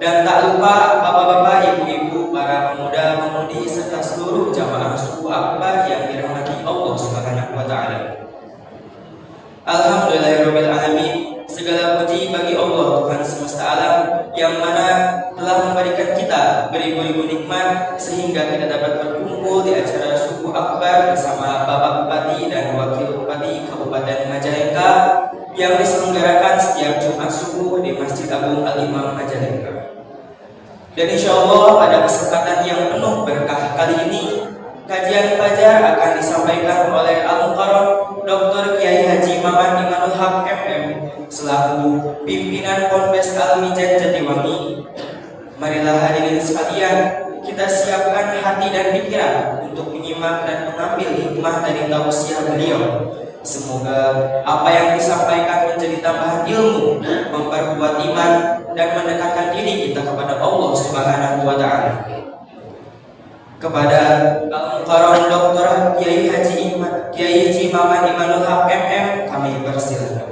Dan tak lupa bapak-bapak, ibu-ibu, para pemuda-pemudi serta seluruh jamaah suku akbar yang dirahmati Allah Subhanahu wa taala. Alhamdulillahirabbil alamin. Segala puji bagi Allah Tuhan semesta alam yang mana telah memberikan kita beribu-ribu nikmat sehingga kita dapat berkumpul di acara suku akbar bersama Bapak Bupati dan Wakil Bupati Kabupaten Majalengka yang diselenggarakan setiap Jumat subuh di Masjid Agung Al-Imam Majalengka. Dan insya Allah pada kesempatan yang penuh berkah kali ini, kajian fajar akan disampaikan oleh Al-Mukarram Dr. Kiai Haji Maman Imanul Haq MM selaku pimpinan Ponpes Al-Mijan Jatiwangi. Marilah hadirin sekalian, kita siapkan hati dan pikiran untuk menyimak dan mengambil hikmah dari tausiah beliau. Semoga apa yang disampaikan menjadi tambahan ilmu, memperkuat iman, dan mendekatkan diri kita kepada Allah Subhanahu wa taala. Kepada Al-Mukarram Dr. Kiai Haji Maman Imanul Haq MM kami persilakan.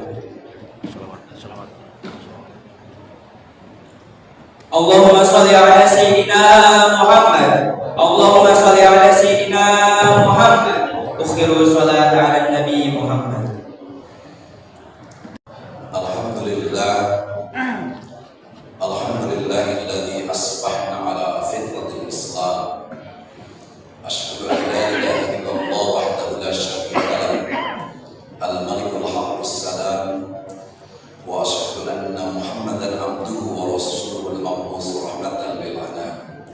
Allahumma sholli ala sayyidina Muhammad. Allahumma sholli ala sayyidina Muhammad. Ukhiru salat ala Nabi Muhammad. Alhamdulillah. Alhamdulillahilladzi asbahna ala fitratil Islam. Asyhadu an la ilaha illallah wahdahu la syarika lahu. Al-Malikul Haqqus Salam. Wa asyhadu anna Muhammadan abduhu wa rasuluhu al-mab'uts rahmatan lil alamin.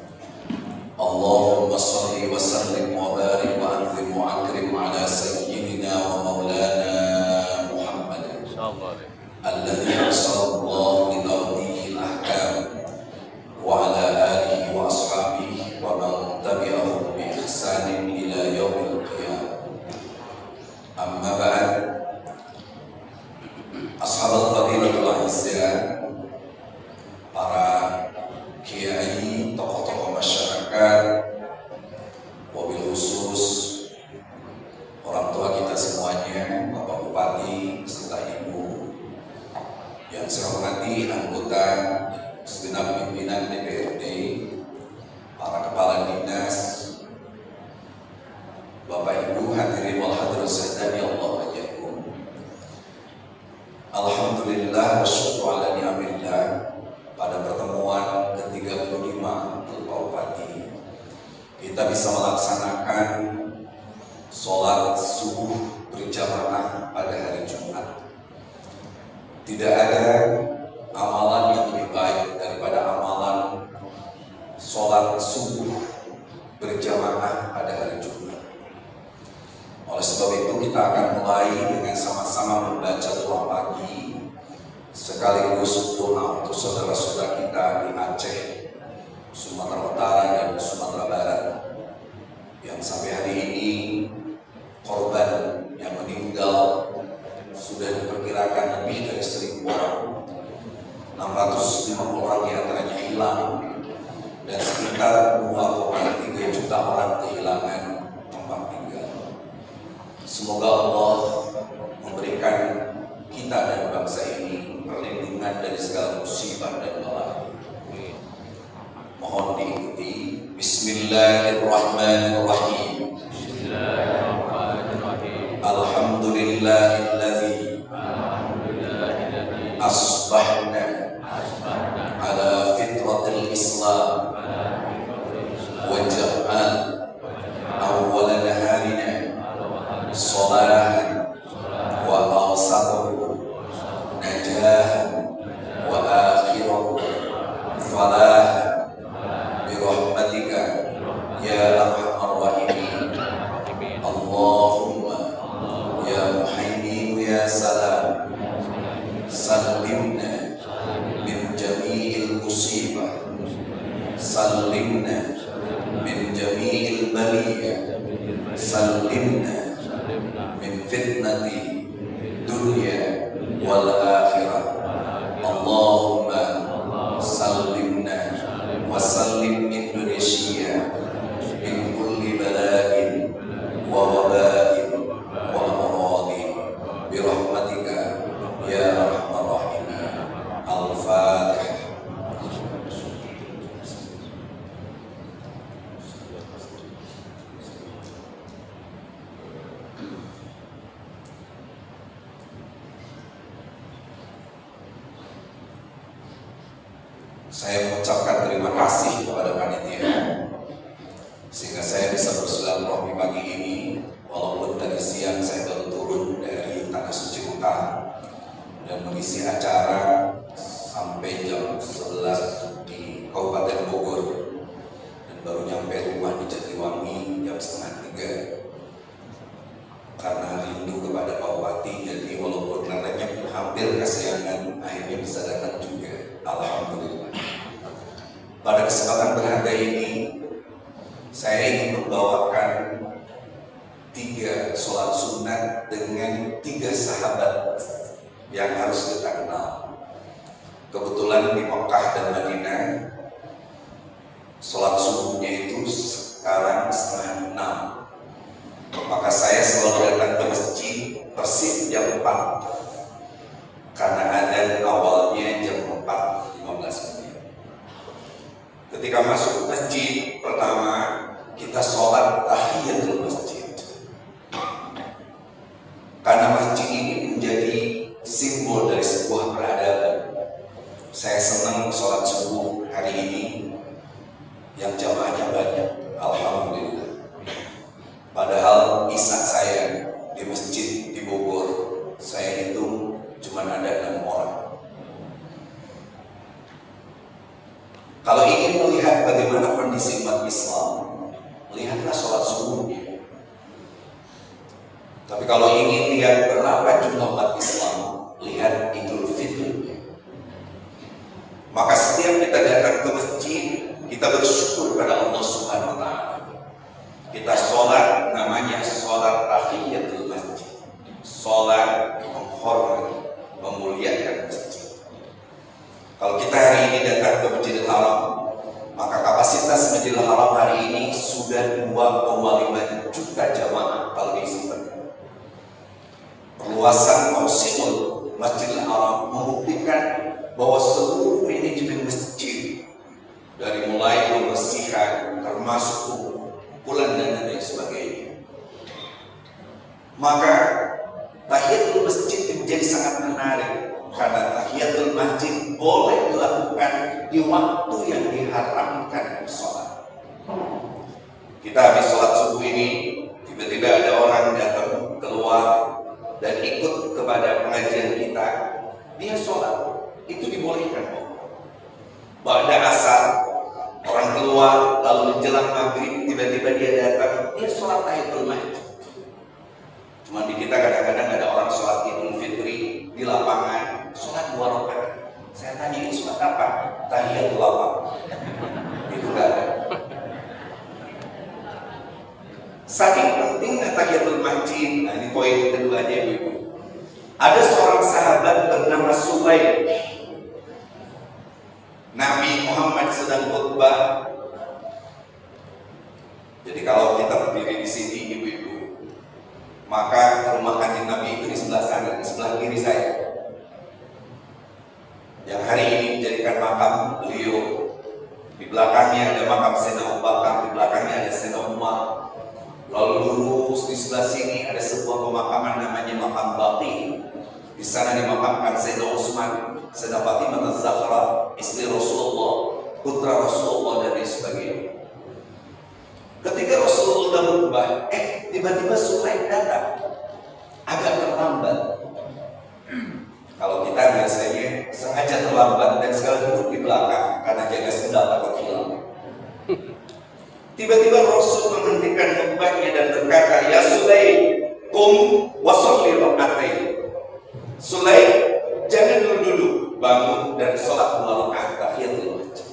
Allahumma shalli wa sallim wa barik wa anzim wa akrim ala sayyidina wa maulana Muhammad alladzi arsalallahu li tawdihi al-ahkam wa ala alihi wa ashabihi wa man tabi'ahum bi ihsanin ila yaumil qiyamah. Amma ba'd. Ashabul fadilatul a'izzah, para kiai, tokoh-tokoh masyarakat, wabil khusus orang tua kita semuanya, Bapak Bupati serta Ibu yang saya hormati, anggota segenap pimpinan DPRD, para kepala dinas, Bapak Ibu hadirin wal hadirat sekalian, ya Allah wajahkum. Alhamdulillah wa syukur ala ni'amillah. Pada pertemuan ke-35 Bapak Bupati, kita bisa melaksanakan sholat subuh berjamaah pada hari Jumat. Tidak ada amalan yang lebih baik daripada amalan sholat subuh berjamaah pada hari Jumat. Oleh sebab itu kita akan mulai dengan sama-sama membaca doa pagi sekaligus doa untuk saudara-saudara kita di Aceh, Sumatera Utara dan Sumatera Barat yang sampai hari ini korban yang meninggal sudah diperkirakan lebih dari 1.000 orang, 650 orang diantaranya hilang, dan sekitar 2,3 juta orang kehilangan tempat tinggal. Semoga Allah memberikan kita dan bangsa ini perlindungan dari segala musibah dan bala. Mohon diikuti. Bismillahirrahmanirrahim. Alhamdulillahilladzi asbahna ala fitratil Islam wa ja'al awwala naharina salahan wa awsatahu najahan wa akhirahu falahan birahmatika ya arhamar rahimin. Allahumma ya muhaimin ya salam sallimna min jami'il musibah, sallimna min jami'il baliyah, sallimna min fitnati dunya wal akhirah. Allahumma sallimna wa sallim Indonesia min kulli bala'in wa waba'in wa amradin birahmatika ya arhamar rahimin. Al-Fatihah. Saya mengucapkan terima kasih kepada panitia sehingga saya bisa bersilaturahmi pagi ini, walaupun tadi siang saya baru turun dari Tanah Suci Mekah dan mengisi acara sampai jam 11 di Kabupaten Bogor dan baru nyampe rumah di Jatiwangi jam setengah 3 karena rindu kepada Pak Bupati. Jadi walaupun katanya hampir kesiangan, akhirnya bisa datang juga. Alhamdulillah. Pada kesempatan berharga ini saya ingin membawakan 3 sholat sunat dengan 3 sahabat yang harus kita kenal. Kebetulan di Mekah dan Madinah sholat subuhnya itu sekarang setengah 6. Maka saya selalu datang ke masjid persis jam 4 karena adzan awalnya jam 4:15. Ketika masuk masjid pertama kita sholat tahiyatul masjid karena masjid ini menjadi simbol dari sebuah peradaban. Saya senang sholat subuh hari ini yang jamaahnya banyak, alhamdulillah. Padahal isya saya di masjid di Bogor saya hitung cuma ada 6 orang. Kalau ingin melihat bagaimana kondisi umat Islam, lihatlah sholat subuhnya. Tapi kalau ingin lihat berapa jumlah umat Islam, lihat Idul Fitrinya. Maka setiap kita datang ke masjid, kita bersyukur pada Allah Subhanahu wa Ta'ala. Kita sholat, namanya sholat tahiyatul masjid, sholat menghormati, memuliakan masjid. Kalau kita hari ini datang ke Masjidil Haram, maka kapasitas Masjidil Haram hari ini sudah 2,5 juta jamaah kalau diisi penuh. Perluasan Mausimul Masjidil Haram membuktikan bahwa seluruh manajemen masjid dari mulai pembersihan termasuk pengumpulan dan lain sebagainya. Maka tahiyatul masjid menjadi sangat menarik karena tahiyatul masjid boleh dilakukan di waktu yang diharamkan sholat. Kita habis sholat subuh ini, tiba-tiba ada orang datang keluar dan ikut kepada pengajian kita, dia sholat, itu dibolehkan. Ba'da asar, orang keluar, lalu menjelang maghrib, tiba-tiba dia datang, dia sholat tahiyatul masjid. Cuma di kita kadang-kadang ada orang sholat Idul Fitri di lapangan, sholat 2 rakaat. Saya tanya, ini sholat apa? Tahiyatul apa? Itu enggak ada. Saking pentingnya tahiyatul masjid. Nah, ini poin keduanya, Ibu. Ada seorang sahabat bernama Sulaim. Nabi Muhammad sedang khutbah. Jadi kalau kita berdiri di sini, ibu-ibu, maka rumah kanjeng Nabi itu di sebelah sana, di sebelah kiri saya. Yang hari ini menjadikan makam beliau. Di belakangnya ada makam Sayyidina Abu Bakar, di belakangnya ada Sayyidina Umar. Lalu lurus di sebelah sini ada sebuah pemakaman namanya makam Baqi. Di sana dimakamkan Sayyidina Utsman, Sayyidah Fatimah Az-Zahra, istri Rasulullah, putra Rasulullah dan lain sebagainya. Ketika Rasulullah berubah, tiba-tiba Sulaim datang, agak terlambat. Kalau kita biasanya sengaja terlambat dan sekali duduk di belakang karena jaga sendal takut hilang. Tiba-tiba Rasul menghentikan khutbahnya dan berkata, "Ya Sulaim, qum wa sholli rak'atain." Sulaim, jangan dulu-dulu, bangun dan sholat 2 rakaat tahiyatul masjid.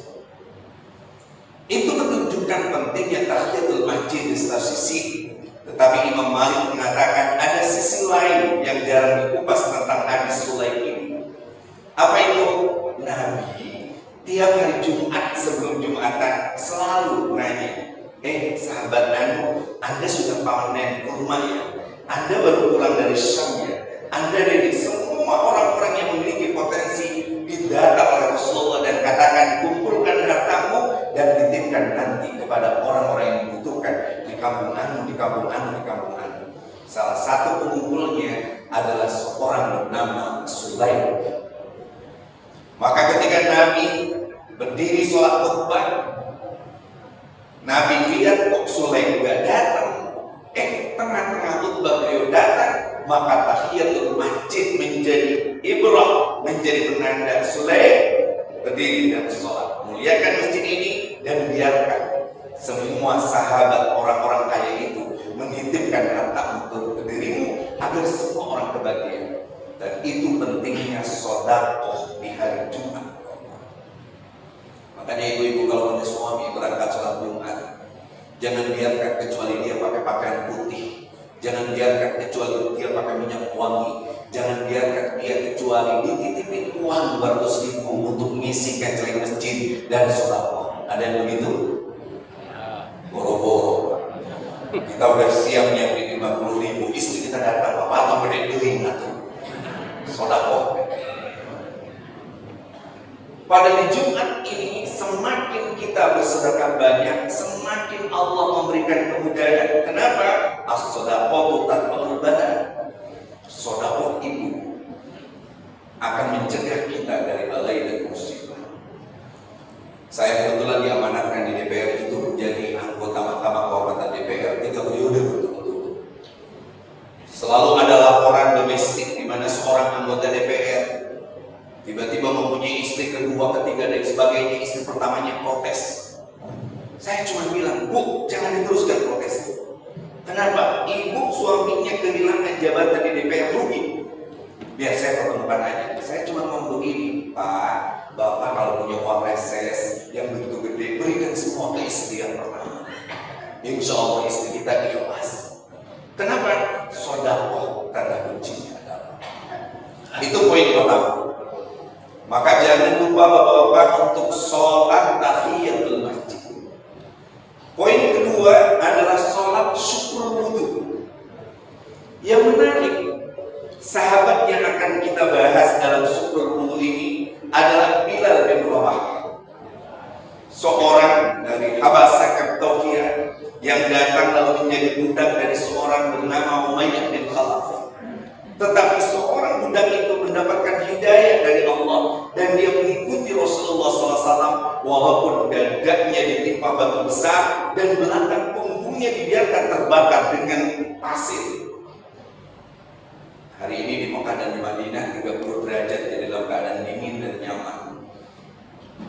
Itu menunjukkan pentingnya tahiyatul masjid di satu sisi, tetapi Imam Malik mengatakan ada sisi lain yang jarang dikupas tentang hadis Sulaim ini. Apa itu? Nabi tiap hari Jumat sebelum Jumatan selalu nanya, sahabat Anda sudah panen kurma ya? Anda baru pulang dari Syam ya? Anda dari semua orang-orang yang memiliki potensi didata oleh Rasulullah dan katakan kumpulkan hartamu dan titipkan nanti kepada orang-orang yang membutuhkan di kampung anu, di kampung anu, di kampung anu. Salah satu pengumpulnya adalah seorang bernama Sulaim. Maka ketika Nabi berdiri sholat khutbah. Nabi lihat kok Sulaim gak datang. Tengah-tengah khutbah beliau datang, maka tahiyatul masjid menjadi ibrah, menjadi penanda Sulaim berdiri dan sholat. Muliakan masjid ini dan biarkan semua sahabat orang-orang kaya itu menitipkan harta untuk dirimu agar semua orang kebahagiaan. Dan itu pentingnya sedekah di hari Jumat. Makanya ibu-ibu kalau punya suami berangkat sholat Jumat, jangan biarkan kecuali dia pakai pakaian putih, jangan biarkan kecuali dia pakai minyak wangi, jangan biarkan dia kecuali dititipin uang 200.000 untuk mengisi keceleng masjid dan sedekah. Ada yang begitu? Boro-boro. Kita udah siap nyiapin 50.000, istri kita datang, bapak atau gede deling atau sedekah. Pada di Jumat ini semakin kita bersedekah banyak, semakin Allah memberikan kemudahan. Kenapa? As-shadaqatu tatba'ul badan. Sedekah ibu akan mencegah kita dari balai dan musibah. Saya kebetulan diamanatkan di DPR itu menjadi anggota Mahkamah Kehormatan DPR 3 periode berturut-turut. Selalu ada laporan domestik di mana seorang anggota DPR tiba-tiba mempunyai istri kedua, ketiga dan sebagainya. Istri pertamanya protes. Saya cuma bilang, Bu, jangan diteruskan protesnya. Kenapa? Ibu suaminya kehilangan jabatan di DPR, rugi. Biar saya pertemukan aja. Saya cuma ngomong begini, Pak, Bapak kalau punya uang reses yang begitu gede, berikan semua ke istri yang pertama. Insya Allah istri kita ikhlas. Kenapa? Sedekah tanda kuncinya adalah. Itu poin pertama. Maka jangan lupa bapak-bapak untuk sholat tahiyatul masjid. Poin kedua adalah sholat syukur wudhu. Yang menarik, sahabat yang akan kita bahas dalam syukur wudhu ini adalah Bilal bin Rabah, seorang dari Habasah Kaptofia yang datang lalu menjadi budak dari seorang bernama Umayyah bin Khalaf. Tetapi seorang budak itu mendapatkan hidayah dari Allah dan dia mengikuti Rasulullah SAW walaupun dadanya ditimpa batu besar dan belakang punggungnya dibiarkan terbakar dengan pasir. Hari ini di Mekah dan di Madinah 30 derajat jadi dalam keadaan dingin dan nyaman.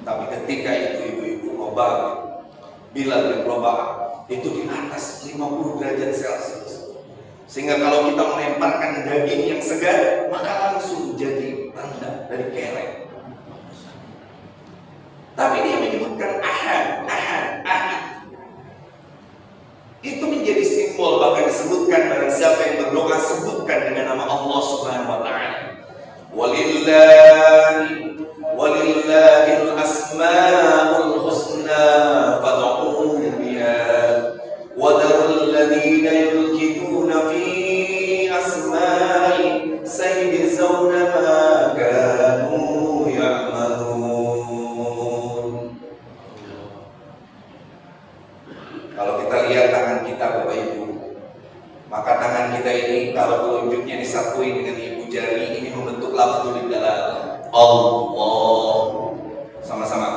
Tapi ketika itu ibu-ibu Rabah, Bilal bin Rabah itu di atas 50 derajat Celcius. Sehingga kalau kita melemparkan daging yang segar, maka langsung jadi rendah dari kereng. Tapi dia menyebutkan ahad, ahad, ahad. Itu menjadi simbol, bahkan disebutkan barang siapa yang berdoa sebutkan dengan nama Allah Subhanahu wa taala. Walillahil asmaul husna fad'uhu biha wa dharul ladzina yulkiduna fi asma'i sayajzawna ma kanu ya'malun. Kalau kita lihat tangan kita Bapak Ibu, maka tangan kita ini kalau telunjuknya disatuin dengan ibu jari ini membentuk lafzul jalal Allah. Sama-sama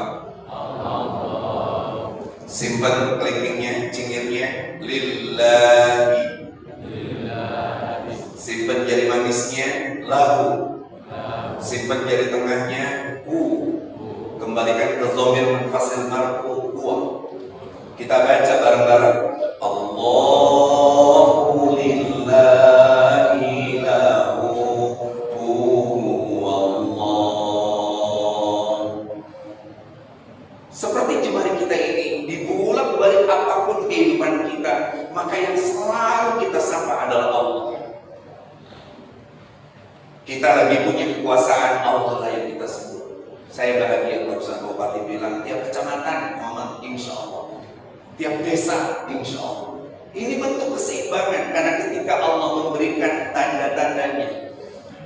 Allah. Simpan kelingkingnya, cingirnya lillahi. Simpan jari manisnya lahu. Simpan jari tengahnya hu. Kembalikan ke dhamir munfasil marfu huwa. Kita baca bareng-bareng. Allahu lillahi lahu huwallah. Seperti jemari kita ini dibolak-balik apapun kehidupan kita, maka yang selalu kita sapa adalah Allah. Kita lagi punya kekuasaan, Allah lah yang kita sebut. Saya bahagia barusan Bupati bilang tiap kecamatan Muhammad insya Allah, tiap desa insya Allah. Ini bentuk keseimbangan karena ketika Allah memberikan tanda-tandanya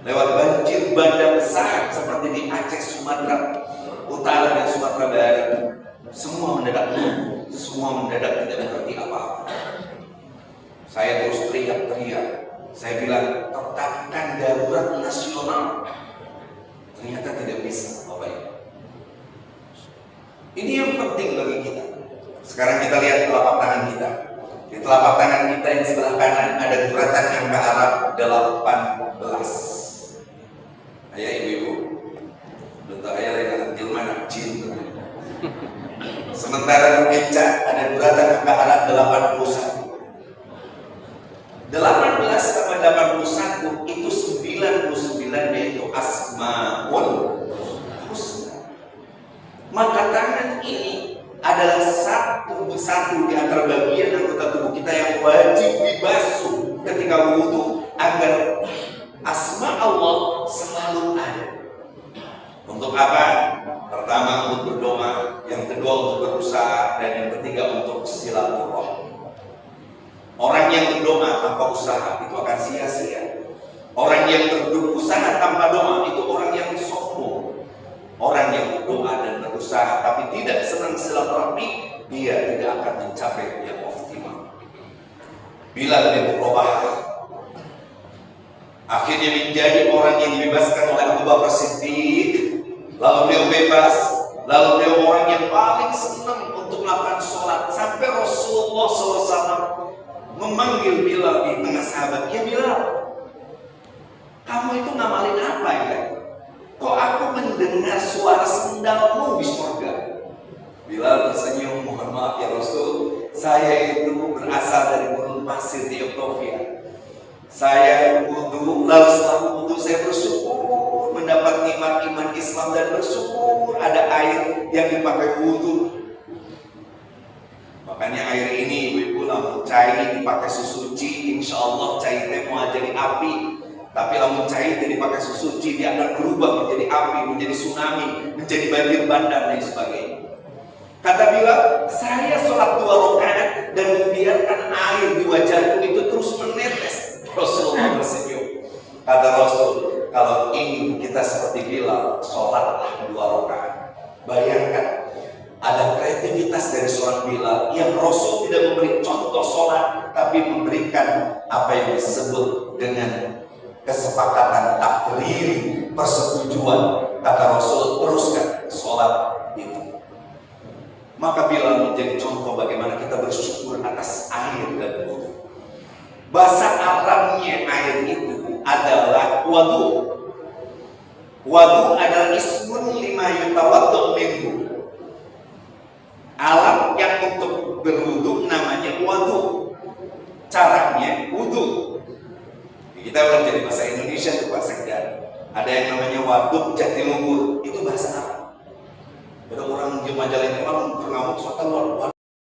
lewat banjir bandang besar seperti di Aceh, Sumatera Utara dan Sumatera Barat, semua mendadak lumpuh, semua mendadak tidak mengerti apa-apa. Saya terus teriak-teriak, saya bilang tetapkan darurat nasional. Ternyata tidak bisa, Bapak Ibu. Ini yang penting bagi kita. Sekarang kita lihat telapak tangan kita. Di telapak tangan kita yang sebelah kanan ada guratan angka Arab 18. Ayah ibu-ibu, bentar ayah lain anak jilman anak jin. Sementara di meja ada guratan angka Arab 81. 18 sama 81 itu 99, yaitu Asmaul Husna. Maka tangan ini adalah satu di antara bagian anggota tubuh kita yang wajib dibasuh ketika wudhu agar asma Allah selalu ada. Untuk apa? Pertama untuk berdoa, yang kedua untuk berusaha, dan yang ketiga untuk silaturahmi. Orang yang berdoa tanpa usaha itu akan sia-sia. Orang yang berusaha tanpa doa itu orang yang sombong. Orang yang berdoa dan berusaha tapi tidak senang silaturahmi, dia tidak akan mencapai yang optimal. Bilal bin Rabah akhirnya menjadi orang yang dibebaskan oleh Abu Bakar Siddiq. Lalu beliau bebas, lalu beliau orang yang paling senang untuk melakukan sholat. Sampai Rasulullah SAW memanggil Bilal di tengah sahabat. Ya Bilal, kamu itu ngamalin apa ya? Kok aku mendengar suara sendalmu di surga? Bilal tersenyum, mohon maaf ya Rasul, saya itu berasal dari gurun pasir di Ethiopia. Saya wudhu, lalu setelah wudhu saya bersyukur mendapat nikmat iman Islam dan bersyukur ada air yang dipakai wudhu. Makanya air ini ibu-ibu lamun cair dipakai susuci, insya Allah cair teh mau jadi api. Tapi lamun cair dipakai susuci dia akan berubah menjadi api, menjadi tsunami, menjadi banjir bandang dan sebagainya. Kata Bilal, saya sholat 2 rakaat dan membiarkan air di wajahku itu terus menetes. Rasulullah tersenyum. Kata Rasul, kalau ingin kita seperti Bilal, sholatlah 2 rakaat. Bayangkan, ada kreativitas dari seorang Bilal yang Rasul tidak memberi contoh sholat, tapi memberikan apa yang disebut dengan kesepakatan takriri, persetujuan. Kata Rasul, teruskan sholat itu. Maka Bilal menjadi contoh bagaimana kita bersyukur atas air dan wudhu. Bahasa Arabnya air itu adalah wadu. Wadu adalah ismun lima yutawaddu minhu. Alat yang untuk berwudu namanya wadu. Caranya wudu. Kita ulang jadi bahasa Indonesia itu bahasa Sekdan. Ada yang namanya waduk Jatiluhur, itu bahasa Arab. Ada orang di Majalengka memang pernah ngomong soal